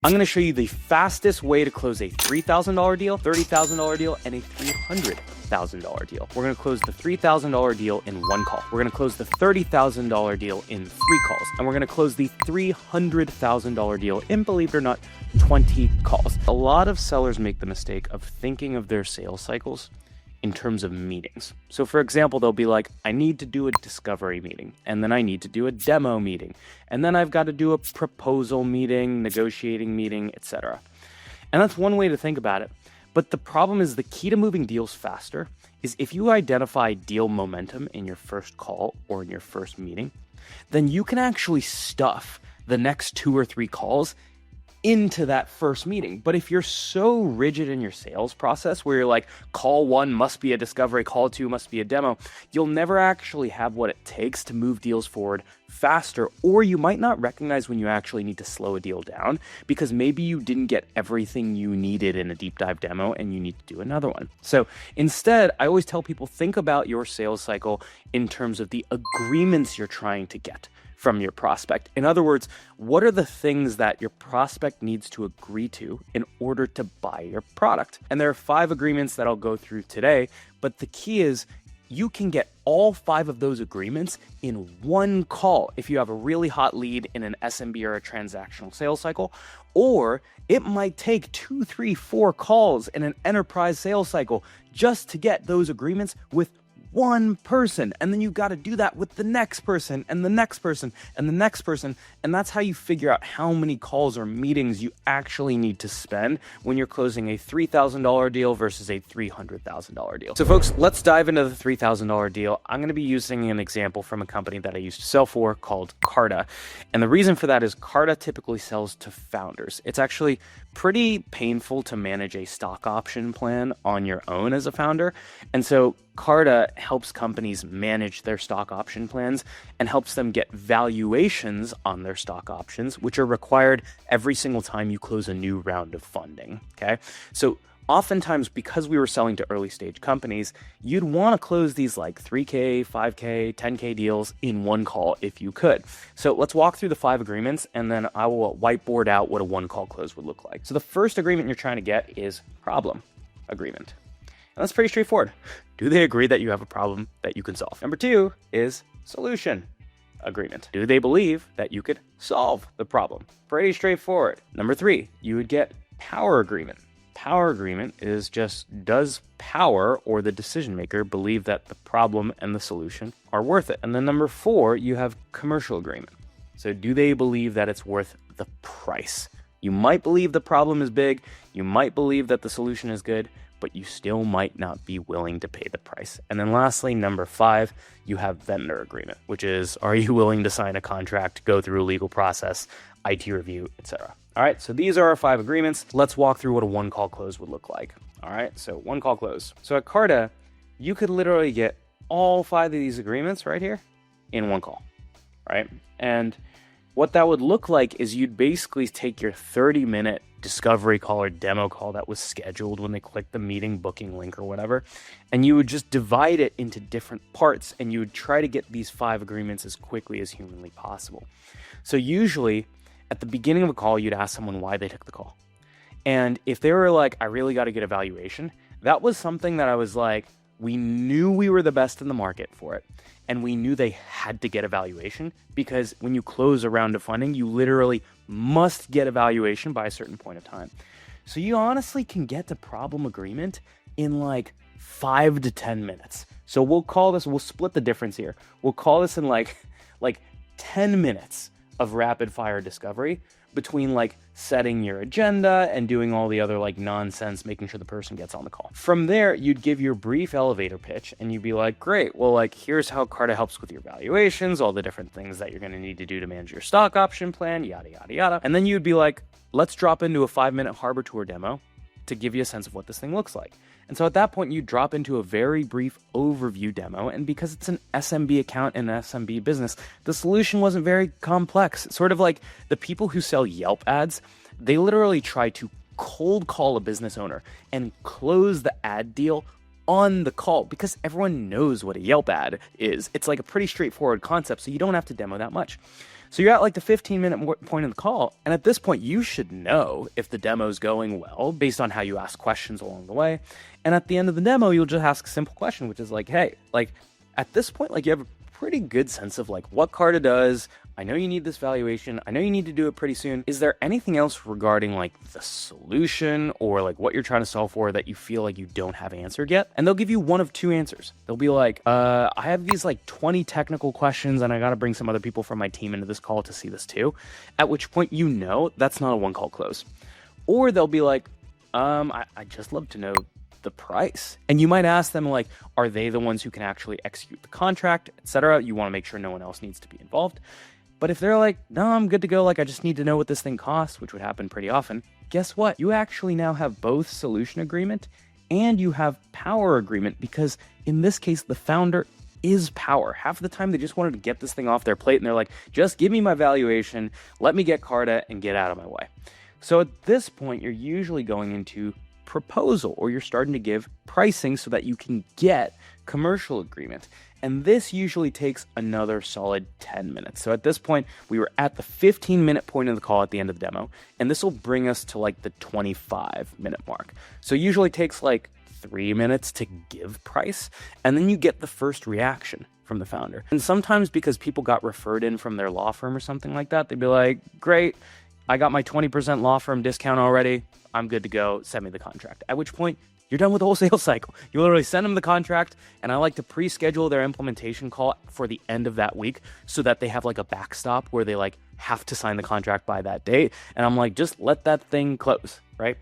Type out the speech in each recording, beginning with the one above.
I'm going to show you the fastest way to close a $3,000 deal, $30,000 deal, and a $300,000 deal. We're going to close the $3,000 deal in one call. We're going to close the $30,000 deal in 3 calls. And we're going to close the $300,000 deal in, believe it or not, 20 calls. A lot of sellers make the mistake of thinking of their sales cycles in terms of meetings. So for example, they'll be like, I need to do a discovery meeting, and then I need to do a demo meeting, and then I've got to do a proposal meeting, negotiating meeting, etc. And that's one way to think about it. But the problem is the key to moving deals faster is if you identify deal momentum in your first call or in your first meeting, then you can actually stuff the next 2 or 3 calls into that first meeting. But if you're so rigid in your sales process where you're like, call 1 must be a discovery, call 2 must be a demo, you'll never actually have what it takes to move deals forward faster, or you might not recognize when you actually need to slow a deal down because maybe you didn't get everything you needed in a deep dive demo and you need to do another one. So instead, I always tell people, think about your sales cycle in terms of the agreements you're trying to get from your prospect. In other words, what are the things that your prospect needs to agree to in order to buy your product? And there are 5 agreements that I'll go through today, but the key is you can get all 5 of those agreements in one call if you have a really hot lead in an SMB or a transactional sales cycle, or it might take 2, 3, 4 calls in an enterprise sales cycle just to get those agreements with one person. And then you've got to do that with the next person and the next person and the next person. And that's how you figure out how many calls or meetings you actually need to spend when you're closing a $3,000 deal versus a $300,000 deal. So folks, let's dive into the $3,000 deal. I'm going to be using an example from a company that I used to sell for called Carta. And the reason for that is Carta typically sells to founders. It's actually pretty painful to manage a stock option plan on your own as a founder. And so Carta helps companies manage their stock option plans and helps them get valuations on their stock options, which are required every single time you close a new round of funding. Okay. So oftentimes, because we were selling to early stage companies, you'd want to close these like 3K, 5K, 10K deals in one call if you could. So let's walk through the 5 agreements and then I will whiteboard out what a one call close would look like. So the first agreement you're trying to get is problem agreement. And that's pretty straightforward. Do they agree that you have a problem that you can solve? Number 2 is solution agreement. Do they believe that you could solve the problem? Pretty straightforward. Number 3, you would get power agreement. Power agreement is just, does power or the decision maker believe that the problem and the solution are worth it? And then number 4, you have commercial agreement. So do they believe that it's worth the price? You might believe the problem is big, you might believe that the solution is good, but you still might not be willing to pay the price. And then lastly, number 5, you have vendor agreement, which is, are you willing to sign a contract, go through a legal process, IT review, etc. All right, so these are our 5 agreements. Let's walk through what a one call close would look like. All right, so one call close. So at Carta, you could literally get all 5 of these agreements right here in one call, right? And what that would look like is you'd basically take your 30-minute discovery call or demo call that was scheduled when they clicked the meeting booking link or whatever, and you would just divide it into different parts, and you would try to get these 5 agreements as quickly as humanly possible. So usually, at the beginning of a call, you'd ask someone why they took the call. And if they were like, I really got to get a valuation, that was something that I was like, we knew we were the best in the market for it. And we knew they had to get a valuation because when you close a round of funding, you literally must get a valuation by a certain point of time. So you honestly can get to problem agreement in like 5 to 10 minutes. So we'll split the difference here. We'll call this in like 10 minutes of rapid fire discovery between like setting your agenda and doing all the other like nonsense, making sure the person gets on the call. From there, you'd give your brief elevator pitch and you'd be like, great, well, like here's how Carta helps with your valuations, all the different things that you're going to need to do to manage your stock option plan, yada, yada, yada. And then you'd be like, let's drop into a 5-minute harbor tour demo to give you a sense of what this thing looks like. And so at that point, you drop into a very brief overview demo. And because it's an SMB account and an SMB business, the solution wasn't very complex. It's sort of like the people who sell Yelp ads, they literally try to cold call a business owner and close the ad deal on the call because everyone knows what a Yelp ad is. It's like a pretty straightforward concept, so you don't have to demo that much. So you're at like the 15-minute point of the call. And at this point, you should know if the demo's going well based on how you ask questions along the way. And at the end of the demo, you'll just ask a simple question, which is like, hey, like at this point, like you have a pretty good sense of like what Carta does. I know you need this valuation. I know you need to do it pretty soon. Is there anything else regarding like the solution or like what you're trying to solve for that you feel like you don't have answered yet? And they'll give you one of two answers. They'll be like, I have these like 20 technical questions and I got to bring some other people from my team into this call to see this too. At which point, you know, that's not a one call close. Or they'll be like, I'd just love to know the price. And you might ask them like, are they the ones who can actually execute the contract, etc.? You want to make sure no one else needs to be involved. But if they're like, no, I'm good to go, like I just need to know what this thing costs, which would happen pretty often, guess what? You actually now have both solution agreement and you have power agreement, because in this case, the founder is power. Half of the time, they just wanted to get this thing off their plate and they're like, just give me my valuation, let me get Carta and get out of my way. So at this point, you're usually going into proposal, or you're starting to give pricing so that you can get commercial agreement. And this usually takes another solid 10 minutes. So at this point, we were at the 15-minute point of the call at the end of the demo, and this will bring us to like the 25-minute mark. So it usually takes like 3 minutes to give price, and then you get the first reaction from the founder. And sometimes because people got referred in from their law firm or something like that, they'd be like, great, I got my 20% law firm discount already. I'm good to go. Send me the contract. At which point, you're done with the whole sales cycle. You literally send them the contract, and I like to pre-schedule their implementation call for the end of that week so that they have like a backstop where they like have to sign the contract by that date. And I'm like, just let that thing close, right?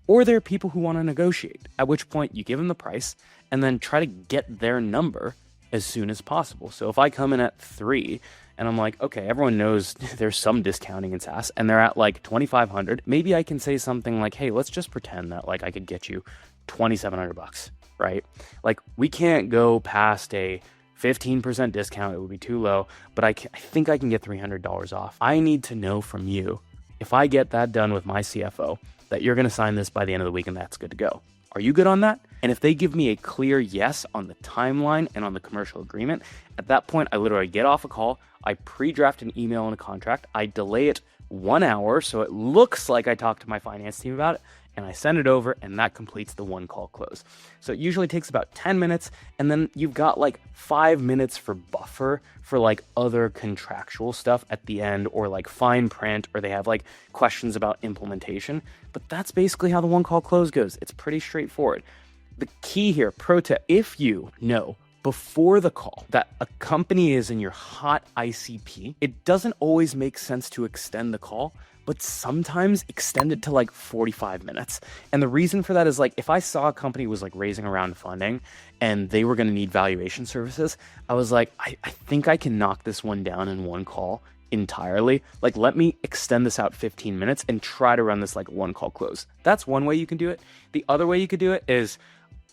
Or there are people who want to negotiate, at which point you give them the price and then try to get their number as soon as possible. So if I come in at 3 and I'm like, okay, everyone knows there's some discounting in SaaS and they're at like 2,500, maybe I can say something like, hey, let's just pretend that like I could get you $2,700, right? Like we can't go past a 15% discount. It would be too low, but I think I can get $300 off. I need to know from you, if I get that done with my CFO, that you're going to sign this by the end of the week and that's good to go. Are you good on that? And if they give me a clear yes on the timeline and on the commercial agreement, at that point, I literally get off a call, I pre-draft an email and a contract, I delay it 1 hour so it looks like I talked to my finance team about it, and I send it over, and that completes the one call close. So it usually takes about 10 minutes, and then you've got like 5 minutes for buffer for like other contractual stuff at the end, or like fine print, or they have like questions about implementation. But that's basically how the one call close goes. It's pretty straightforward. The key here, pro tip, if you know before the call that a company is in your hot ICP, it doesn't always make sense to extend the call, but sometimes extend it to like 45 minutes. And the reason for that is like, if I saw a company was like raising a round of funding and they were going to need valuation services, I was like, I think I can knock this one down in one call entirely. Like, let me extend this out 15 minutes and try to run this like one call close. That's one way you can do it. The other way you could do it is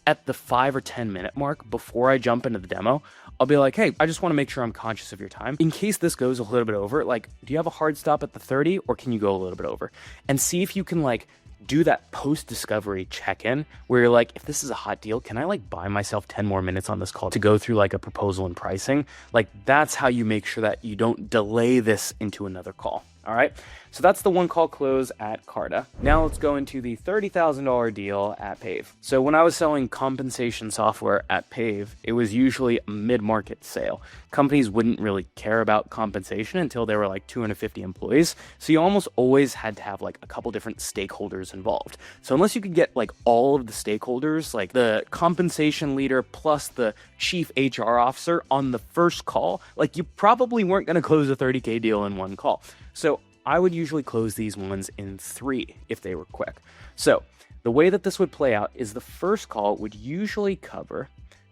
at the 5 or 10 minute mark before I jump into the demo, I'll be like, hey, I just want to make sure I'm conscious of your time. In case this goes a little bit over, like, do you have a hard stop at the 30 or can you go a little bit over? And see if you can like do that post-discovery check-in where you're like, if this is a hot deal, can I like buy myself 10 more minutes on this call to go through like a proposal and pricing? Like, that's how you make sure that you don't delay this into another call. All right. So that's the one call close at Carta. Now let's go into the $30,000 deal at Pave. So when I was selling compensation software at Pave, it was usually a mid-market sale. Companies wouldn't really care about compensation until there were like 250 employees. So you almost always had to have like a couple different stakeholders involved. So unless you could get like all of the stakeholders, like the compensation leader plus the chief HR officer on the first call, like you probably weren't going to close a $30K deal in one call. So I would usually close these ones in 3 if they were quick. So the way that this would play out is the first call would usually cover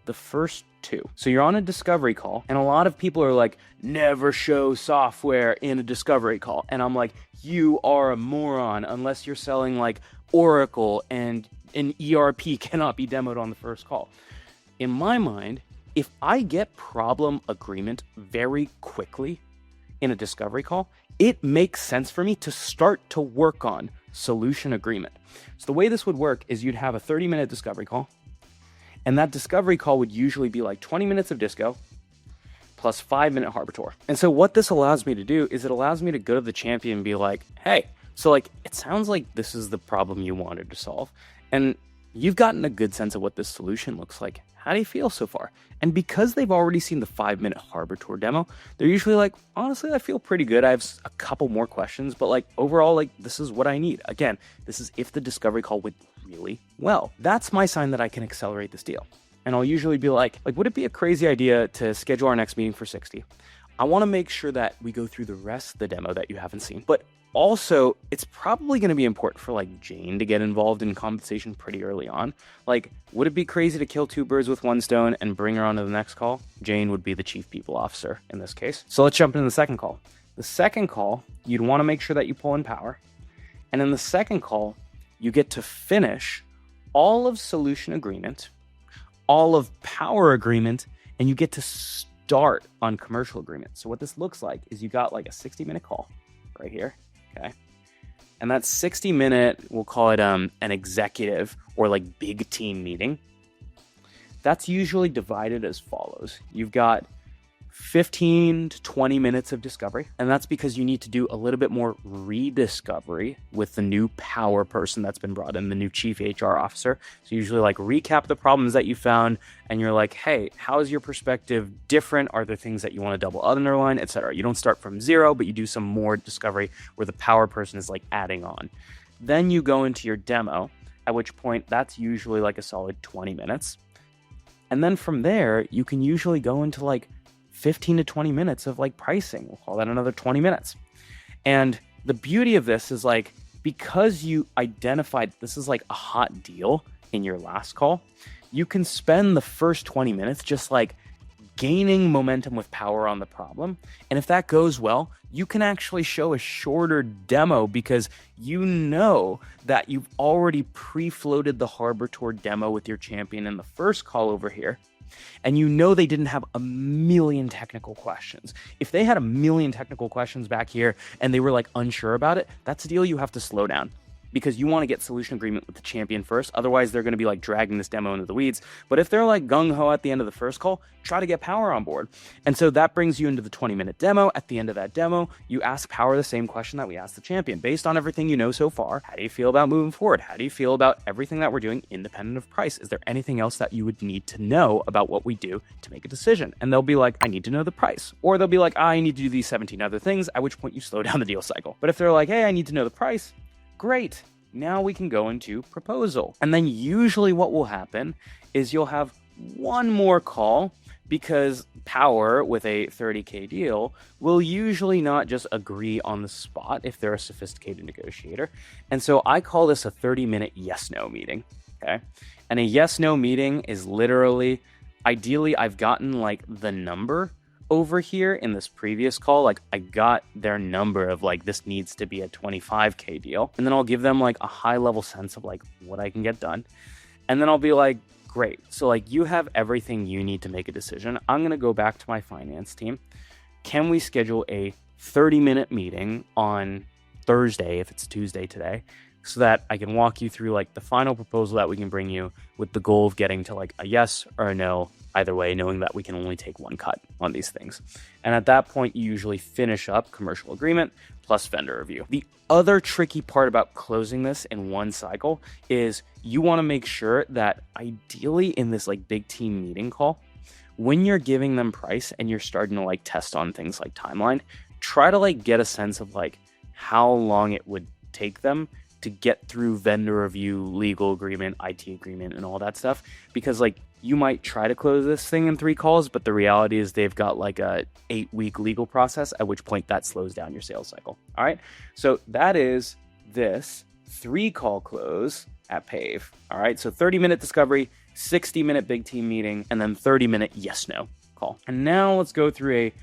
the first 2. So you're on a discovery call, and a lot of people are like, never show software in a discovery call. And I'm like, you are a moron unless you're selling like Oracle and an ERP cannot be demoed on the first call. In my mind, if I get problem agreement very quickly in a discovery call, it makes sense for me to start to work on solution agreement. So the way this would work is you'd have a 30-minute discovery call, and that discovery call would usually be like 20 minutes of disco, plus 5-minute Harbitor. And so what this allows me to do is it allows me to go to the champion and be like, hey, so like, it sounds like this is the problem you wanted to solve. And you've gotten a good sense of what this solution looks like. How do you feel so far? And because they've already seen the 5-minute Harbitor demo, they're usually like, honestly, I feel pretty good. I have a couple more questions, but like overall, like this is what I need. Again, this is if the discovery call went really well. That's my sign that I can accelerate this deal. And I'll usually be like, would it be a crazy idea to schedule our next meeting for 60? I want to make sure that we go through the rest of the demo that you haven't seen. But also, it's probably going to be important for like Jane to get involved in compensation pretty early on. Like, would it be crazy to kill 2 birds with 1 stone and bring her on to the next call? Jane would be the chief people officer in this case. So let's jump into the second call. The second call, you'd want to make sure that you pull in power. And in the second call, you get to finish all of solution agreement, all of power agreement, and you get to start on commercial agreement. So what this looks like is you got like a 60-minute call right here. Okay. And that 60-minute, we'll call it an executive or like big team meeting. That's usually divided as follows. You've got 15 to 20 minutes of discovery. And that's because you need to do a little bit more rediscovery with the new power person that's been brought in, the new chief HR officer. So usually like recap the problems that you found and you're like, hey, how is your perspective different? Are there things that you want to double underline, etc.? You don't start from zero, but you do some more discovery where the power person is like adding on. Then you go into your demo, at which point that's usually like a solid 20 minutes. And then from there, you can usually go into like 15 to 20 minutes of like pricing. We'll call that another 20 minutes. And the beauty of this is like, because you identified this is like a hot deal in your last call, you can spend the first 20 minutes just like gaining momentum with power on the problem. And if that goes well, you can actually show a shorter demo because you know that you've already pre-floated the Harbitor demo with your champion in the first call over here. And you know they didn't have a million technical questions. If they had a million technical questions back here and they were like unsure about it, that's a deal you have to slow down because you want to get solution agreement with the champion first. Otherwise, they're going to be like dragging this demo into the weeds. But if they're like gung-ho at the end of the first call, try to get power on board. And so that brings you into the 20-minute demo. At the end of that demo, you ask power the same question that we asked the champion. Based on everything you know so far, how do you feel about moving forward? How do you feel about everything that we're doing independent of price? Is there anything else that you would need to know about what we do to make a decision? And they'll be like, I need to know the price. Or they'll be like, I need to do these 17 other things, at which point you slow down the deal cycle. But if they're like, hey, I need to know the price, great. Now we can go into proposal. And then usually what will happen is you'll have one more call because power with a 30K deal will usually not just agree on the spot if they're a sophisticated negotiator. And so I call this a 30-minute yes-no meeting. Okay. And a yes-no meeting is literally, ideally, I've gotten like the number over here in this previous call, like I got their number of like, this needs to be a 25K deal. And then I'll give them like a high level sense of like what I can get done. And then I'll be like, great. So like you have everything you need to make a decision. I'm going to go back to my finance team. Can we schedule a 30-minute meeting on Thursday, if it's Tuesday today, so that I can walk you through like the final proposal that we can bring you with the goal of getting to like a yes or a no, either way, knowing that we can only take one cut on these things. And at that point, you usually finish up commercial agreement plus vendor review. The other tricky part about closing this in one cycle is you want to make sure that ideally in this like big team meeting call, when you're giving them price and you're starting to like test on things like timeline, try to like get a sense of like how long it would take them to get through vendor review, legal agreement, IT agreement, and all that stuff. Because like you might try to close this thing in 3 calls, but the reality is they've got like a 8-week legal process, at which point that slows down your sales cycle. All right. So that is this 3-call close at Pave. All right. So 30-minute discovery, 60-minute big team meeting, and then 30-minute yes-no call. And now let's go through a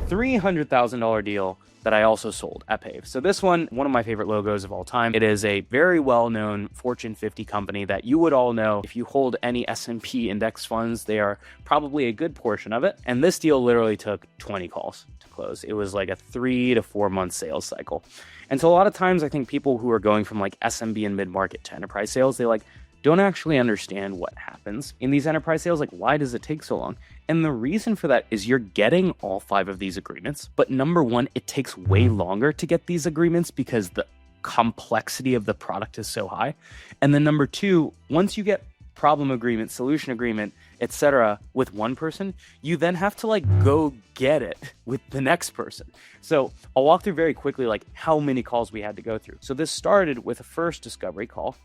$300,000 deal that I also sold at Pave. So this one of my favorite logos of all time. It is a very well-known Fortune 50 company that you would all know. If you hold any S&P index funds, they are probably a good portion of it. And this deal literally took 20 calls to close. It was like a 3 to 4 month sales cycle. And so a lot of times I think people who are going from like SMB and mid-market to enterprise sales, they like don't actually understand what happens in these enterprise sales. Like, why does it take so long? And the reason for that is you're getting all 5 of these agreements. But number one, it takes way longer to get these agreements because the complexity of the product is so high. And then number two, once you get problem agreement, solution agreement, etc. with one person, you then have to like go get it with the next person. So I'll walk through very quickly like how many calls we had to go through. So this started with a first discovery call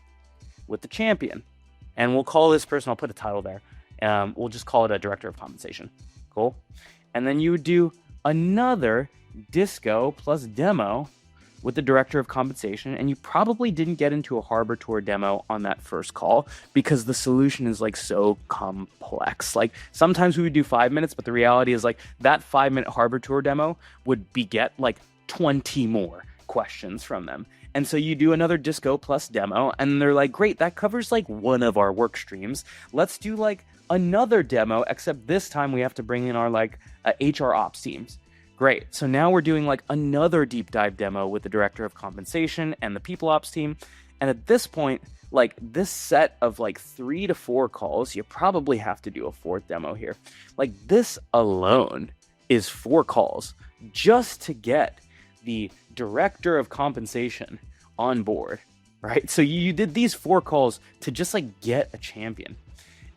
with the champion. And we'll call this person, I'll put a title there. We'll just call it a director of compensation. Cool. And then you would do another disco plus demo with the director of compensation, and you probably didn't get into a harbor tour demo on that first call because the solution is like so complex. Like sometimes we would do 5 minutes, but the reality is like that 5-minute harbor tour demo would beget like 20 more questions from them. And so you do another disco plus demo, and they're like, great, that covers like one of our work streams. Let's do like another demo, except this time we have to bring in our like HR ops teams. Great. So now we're doing like another deep dive demo with the director of compensation and the people ops team. And at this point, like this set of like 3 to 4 calls, you probably have to do a 4th demo here. Like this alone is 4 calls just to get the director of compensation on board, right? So you did these 4 calls to just like get a champion.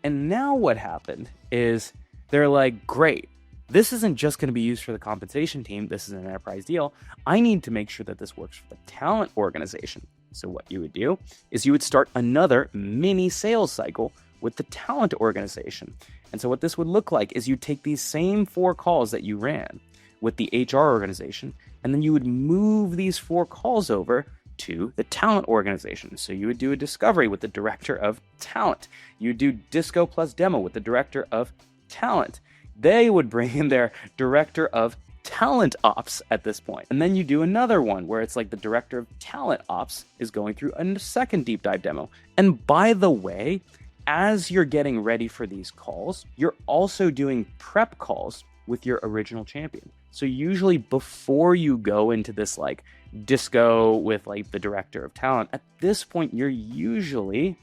And now what happened is they're like, great. This isn't just going to be used for the compensation team. This is an enterprise deal. I need to make sure that this works for the talent organization. So what you would do is you would start another mini sales cycle with the talent organization. And so what this would look like is you take these same 4 calls that you ran with the HR organization, and then you would move these 4 calls over to the talent organization. So you would do a discovery with the director of talent. You would do disco plus demo with the director of talent. They would bring in their director of talent ops at this point. And then you do another one where it's like the director of talent ops is going through a second deep dive demo. And by the way, as you're getting ready for these calls, you're also doing prep calls with your original champion. So usually before you go into this like disco with like the director of talent, at this point, you're usually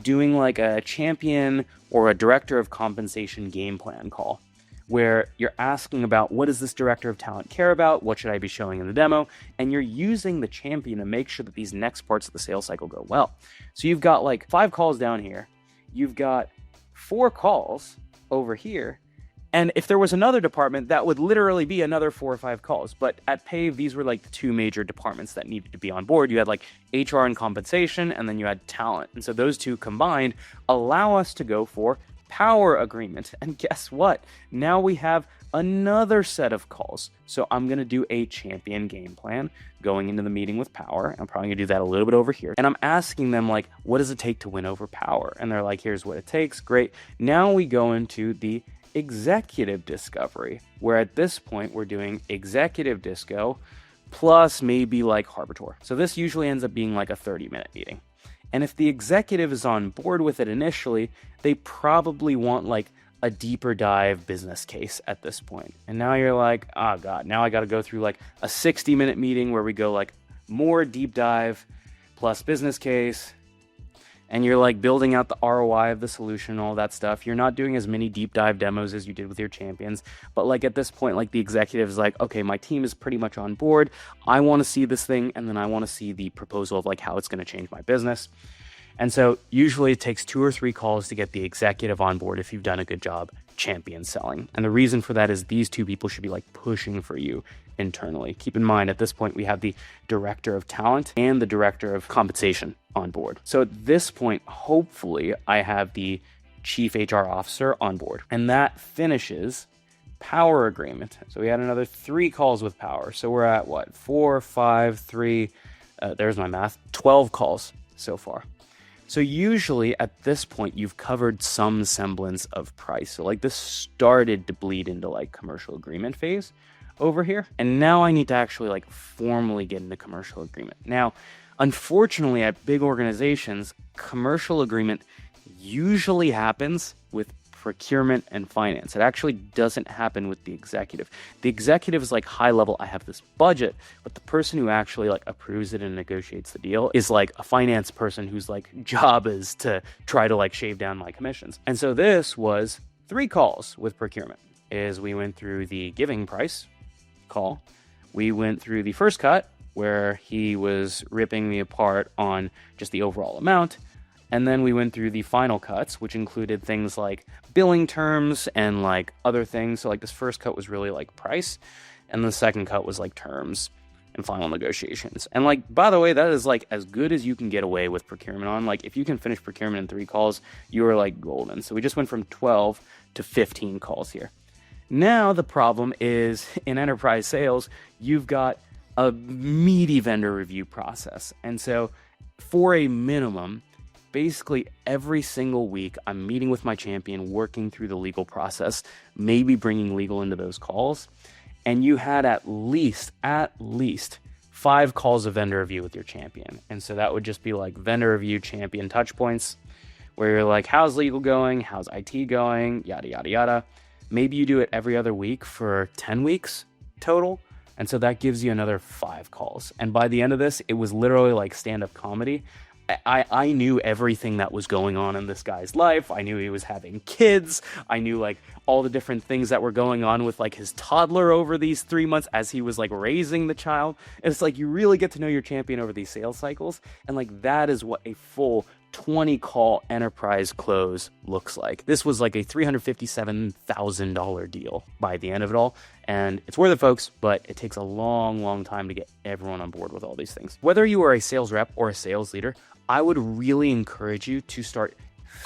doing like a champion or a director of compensation game plan call, where you're asking about what does this director of talent care about? What should I be showing in the demo? And you're using the champion to make sure that these next parts of the sales cycle go well. So you've got like 5 calls down here. You've got 4 calls over here. And if there was another department, that would literally be another 4 or 5 calls. But at Pave, these were like the 2 major departments that needed to be on board. You had like HR and compensation, and then you had talent. And so those 2 combined allow us to go for power agreement. And guess what? Now we have another set of calls. So I'm going to do a champion game plan going into the meeting with power. I'm probably going to do that a little bit over here. And I'm asking them like, what does it take to win over power? And they're like, here's what it takes. Great. Now we go into the executive discovery, where at this point we're doing executive disco plus maybe like harbor tour. So this usually ends up being like a 30-minute meeting. And if the executive is on board with it initially, they probably want like a deeper dive business case at this point. And now you're like, oh God, now I got to go through like a 60-minute meeting where we go like more deep dive plus business case. And you're like building out the ROI of the solution and all that stuff. You're not doing as many deep dive demos as you did with your champions. But like at this point, like the executive is like, okay, my team is pretty much on board. I want to see this thing. And then I want to see the proposal of like how it's going to change my business. And so usually it takes 2 or 3 calls to get the executive on board if you've done a good job champion selling. And the reason for that is these 2 people should be like pushing for you internally. Keep in mind, at this point, we have the director of talent and the director of compensation on board. So at this point, hopefully I have the chief HR officer on board, and that finishes power agreement. So we had another 3 calls with power. So we're at what? 4, 5, 3, there's my math, 12 calls so far. So usually at this point, you've covered some semblance of price. So like this started to bleed into like commercial agreement phase over here. And now I need to actually like formally get into commercial agreement. Now, unfortunately at big organizations, commercial agreement usually happens with procurement and finance. It actually doesn't happen with the executive. The executive is like high level, I have this budget, but the person who actually like approves it and negotiates the deal is like a finance person whose like job is to try to like shave down my commissions. And so this was 3 calls with procurement. Is we went through the giving price call. We went through the first cut where he was ripping me apart on just the overall amount. And then we went through the final cuts, which included things like billing terms and like other things. So like this first cut was really like price, and the second cut was like terms and final negotiations. And like, by the way, that is like as good as you can get away with procurement on. Like if you can finish procurement in 3 calls, you are like golden. So we just went from 12 to 15 calls here. Now the problem is in enterprise sales, you've got a meaty vendor review process. And so for a minimum, basically every single week, I'm meeting with my champion, working through the legal process, maybe bringing legal into those calls. And you had at least 5 calls of vendor review with your champion. And so that would just be like vendor review champion touch points, where you're like, how's legal going? How's IT going? Yada, yada, yada. Maybe you do it every other week for 10 weeks total. And so that gives you another 5 calls. And by the end of this, it was literally like stand-up comedy. I knew everything that was going on in this guy's life. I knew he was having kids. I knew like all the different things that were going on with like his toddler over these 3 months as he was like raising the child. And it's like you really get to know your champion over these sales cycles. And like that is what a full 20 call enterprise close looks like. This was like a $357,000 deal by the end of it all. And it's worth it, folks, but it takes a long time to get everyone on board with all these things. Whether you are a sales rep or a sales leader, I would really encourage you to start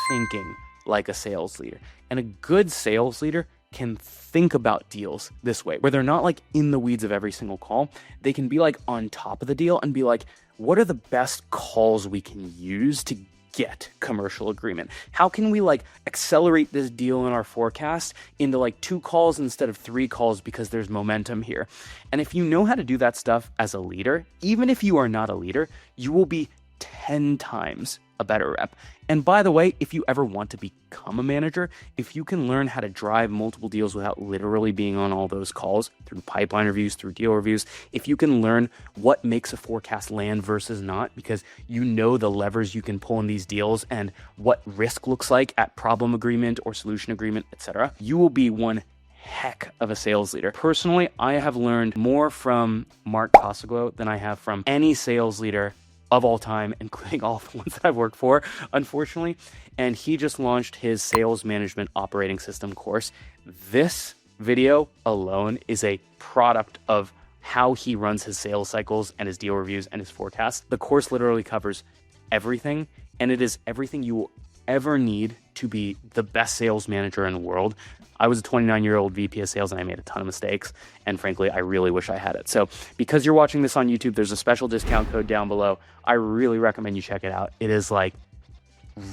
thinking like a sales leader. And a good sales leader can think about deals this way, where they're not like in the weeds of every single call. They can be like on top of the deal and be like, what are the best calls we can use to get commercial agreement? How can we like accelerate this deal in our forecast into like 2 calls instead of 3 calls because there's momentum here? And if you know how to do that stuff as a leader, even if you are not a leader, you will be 10 times a better rep. And by the way, if you ever want to become a manager, if you can learn how to drive multiple deals without literally being on all those calls through pipeline reviews, through deal reviews, if you can learn what makes a forecast land versus not, because you know the levers you can pull in these deals and what risk looks like at problem agreement or solution agreement, etc., you will be one heck of a sales leader. Personally, I have learned more from Mark Cosaglo than I have from any sales leader of all time, including all the ones that I've worked for, unfortunately. And he just launched his sales management operating system course. This video alone is a product of how he runs his sales cycles and his deal reviews and his forecasts. The course literally covers everything, and it is everything you will ever need to be the best sales manager in the world. I was a 29-year-old VP of sales and I made a ton of mistakes. And frankly, I really wish I had it. So because you're watching this on YouTube, there's a special discount code down below. I really recommend you check it out. It is like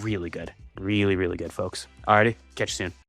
really good. Really good, folks. Alrighty, catch you soon.